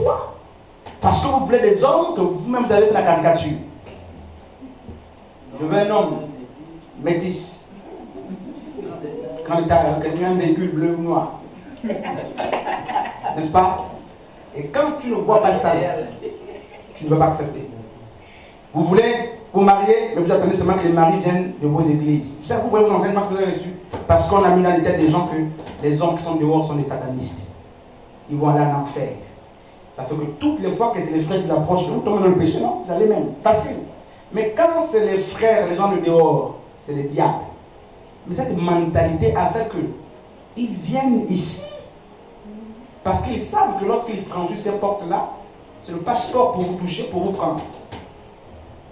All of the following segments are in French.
foi. Parce que vous voulez des hommes que vous-même vous avez fait la caricature. Je veux un homme métis. Quand il a un véhicule bleu ou noir. N'est-ce pas? Et quand tu ne vois pas ça, tu ne vas pas accepter. Vous voulez vous marier, mais vous attendez seulement que les maris viennent de vos églises. Vous savez, vous voyez vos enseignements que vous avez reçus. Parce qu'on a mis dans les têtes des gens que les hommes qui sont dehors sont des satanistes. Ils vont aller en enfer. Ça fait que toutes les fois que c'est les frères qui approchent, vous tombez dans le péché, non? Vous allez même. Facile. Mais quand c'est les frères, les gens de dehors, c'est les diables. Mais cette mentalité a fait qu'ils viennent ici. Parce qu'ils savent que lorsqu'ils franchissent ces portes-là, c'est le passeport pour vous toucher, pour vous prendre.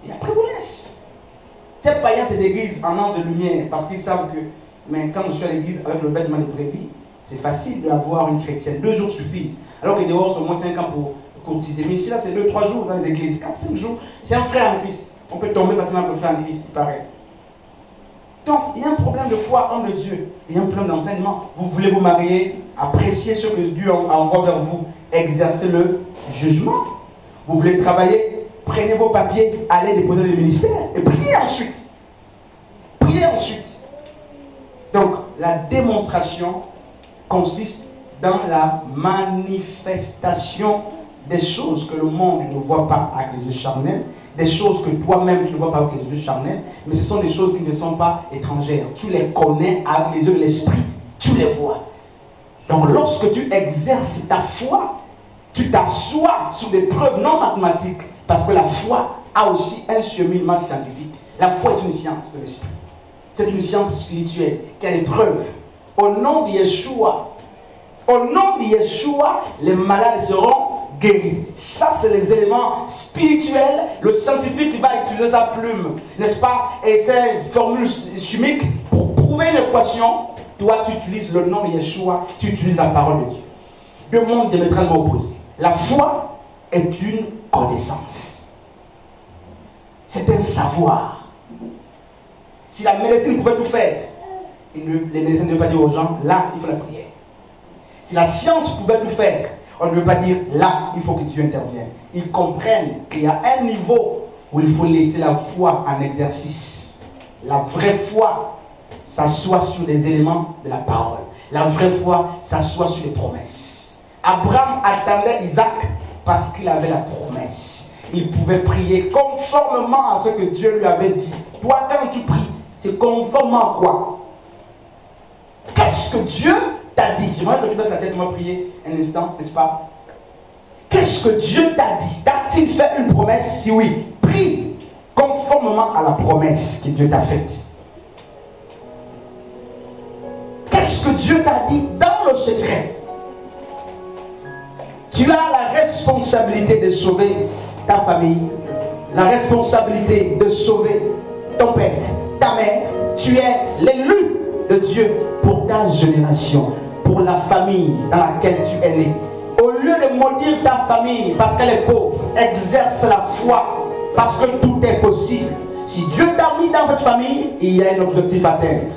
Et après vous laissent. Ces païens se déguisent en ange de lumière parce qu'ils savent que, mais quand je suis à l'église avec le vêtement de brebis, c'est facile d'avoir une chrétienne. 2 jours suffisent. Alors que dehors, c'est au moins 5 ans pour courtiser. Mais ici, là, c'est 2-3 jours dans les églises. 4-5 jours, c'est un frère en Christ. On peut tomber facilement pour le frère en Christ, il paraît. Donc, il y a un problème de foi, homme de Dieu. Il y a un problème d'enseignement. Vous voulez vous marier, apprécier ce que Dieu envoie vers vous, exercer le jugement. Vous voulez travailler, prenez vos papiers, allez déposer le ministère et priez ensuite. Priez ensuite. Donc, la démonstration consiste dans la manifestation des choses que le monde ne voit pas avec les yeux charnels, des choses que toi-même tu ne vois pas avec les yeux charnels, mais ce sont des choses qui ne sont pas étrangères. Tu les connais avec les yeux de l'esprit, tu les vois. Donc lorsque tu exerces ta foi, tu t'assois sur des preuves non mathématiques, parce que la foi a aussi un cheminement scientifique. La foi est une science de l'esprit. C'est une science spirituelle qui a des preuves. Au nom de Yeshua, les malades seront guéris. Ça, c'est les éléments spirituels. Le scientifique qui va utiliser sa plume, n'est-ce pas? Et ces formules chimiques pour prouver une équation. Toi, tu utilises le nom de Yeshua, tu utilises la parole de Dieu. Deux mondes diamétralement opposés. La foi est une connaissance. C'est un savoir. Si la médecine pouvait tout faire, les médecins ne veulent pas dire aux gens, là, il faut la prière. Si la science pouvait tout faire, on ne veut pas dire, là, il faut que Dieu intervienne. Ils comprennent qu'il y a un niveau où il faut laisser la foi en exercice. La vraie foi s'assoit sur les éléments de la parole. La vraie foi s'assoit sur les promesses. Abraham attendait Isaac parce qu'il avait la promesse. Il pouvait prier conformément à ce que Dieu lui avait dit. Toi, quand tu pries, c'est conformément à quoi? Qu'est-ce que Dieu t'a dit? J'aimerais que tu baisses la tête, on va prier un instant, n'est-ce pas? Qu'est-ce que Dieu t'a dit? T'a-t-il fait une promesse? Si oui, prie conformément à la promesse que Dieu t'a faite. Qu'est-ce que Dieu t'a dit dans le secret? Tu as la responsabilité de sauver ta famille, la responsabilité de sauver ton père, ta mère. Tu es l'élu de Dieu pour ta génération, pour la famille dans laquelle tu es né. Au lieu de maudire ta famille parce qu'elle est pauvre, exerce la foi parce que tout est possible. Si Dieu t'a mis dans cette famille, il y a un objectif à atteindre.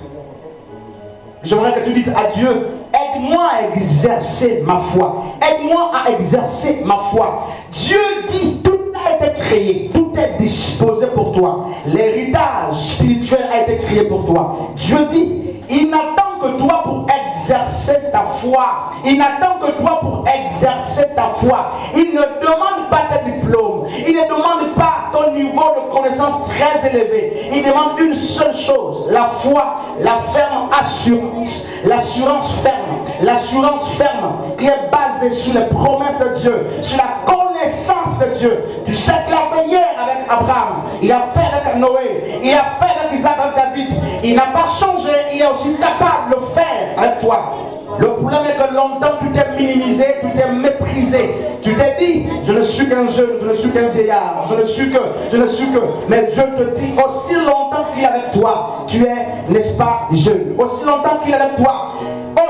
J'aimerais que tu dises à Dieu, aide-moi à exercer ma foi. Aide-moi à exercer ma foi. Dieu dit, tout a été créé, tout est disposé pour toi. L'héritage spirituel a été créé pour toi. Dieu dit, il n'attend que toi pour exercer ta foi. Il n'attend que toi pour exercer ta foi. Il ne demande pas tes diplômes. Il ne demande pas ton niveau de connaissance très élevé. Il demande une seule chose. La foi, la ferme assurance. L'assurance ferme. L'assurance ferme qui est basée sur les promesses de Dieu. Sur la connaissance de Dieu. Tu sais qu'il a fait hier avec Abraham. Il a fait avec Noé. Il a fait avec Isaac, avec David. Il n'a pas changé. Il est aussi capable de le faire avec toi. Le problème est que longtemps tu t'es minimisé, tu t'es méprisé. Tu t'es dit, je ne suis qu'un jeune, je ne suis qu'un vieillard, je ne suis que. Mais Dieu te dit, aussi longtemps qu'il est avec toi, tu es, n'est-ce pas, jeune. Aussi longtemps qu'il est avec toi,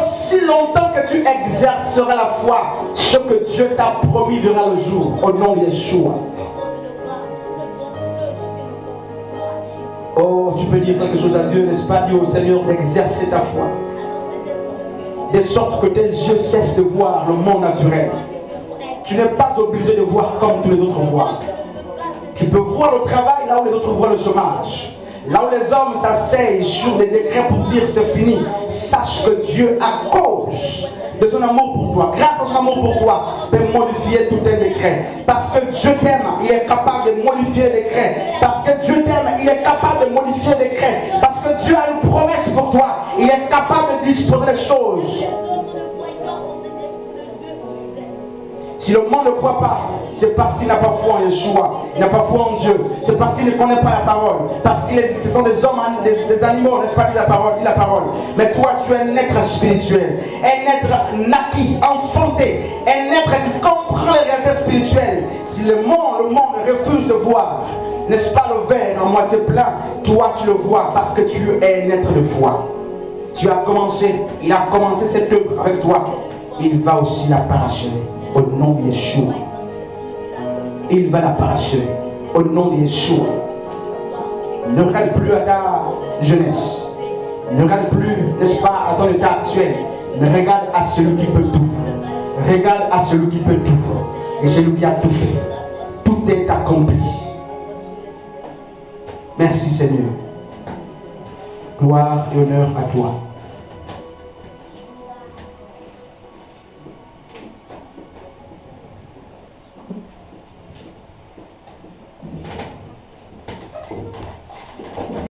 aussi longtemps que tu exerceras la foi, ce que Dieu t'a promis verra le jour, au nom de Yeshua. Oh, tu peux dire quelque chose à Dieu, n'est-ce pas? Dis au Seigneur d'exercer ta foi. De sorte que tes yeux cessent de voir le monde naturel. Tu n'es pas obligé de voir comme tous les autres voient. Tu peux voir le travail là où les autres voient le chômage. Là où les hommes s'asseyent sur des décrets pour dire c'est fini. Sache que Dieu, à cause de son amour pour toi, grâce à son amour pour toi, peut modifier tout un décret. Parce que Dieu t'aime, il est capable de modifier les décrets. Parce que Dieu t'aime, il est capable de modifier les décrets. Parce que Dieu a une promesse pour toi, il est capable de disposer les choses. Si le monde ne croit pas, c'est parce qu'il n'a pas foi en Yeshua, il n'a pas foi en Dieu. C'est parce qu'il ne connaît pas la parole. Parce que ce sont des hommes, des animaux, n'est-ce pas, dit la parole. Mais toi, tu es un être spirituel, un être naquis, enfanté, un être qui comprend les réalités spirituelles. Si le monde refuse de voir, n'est-ce pas, le verre en moitié plein, toi tu le vois parce que tu es un être de foi. Tu as commencé, il a commencé cette œuvre avec toi. Il va aussi la parachever. Au nom de Yeshua. Il va la parachever. Au nom de Yeshua. Ne regarde plus à ta jeunesse. Ne regarde plus, n'est-ce pas, à ton état actuel. Mais regarde à celui qui peut tout. Regarde à celui qui peut tout. Et celui qui a tout fait. Tout est accompli. Merci Seigneur. Gloire et honneur à toi.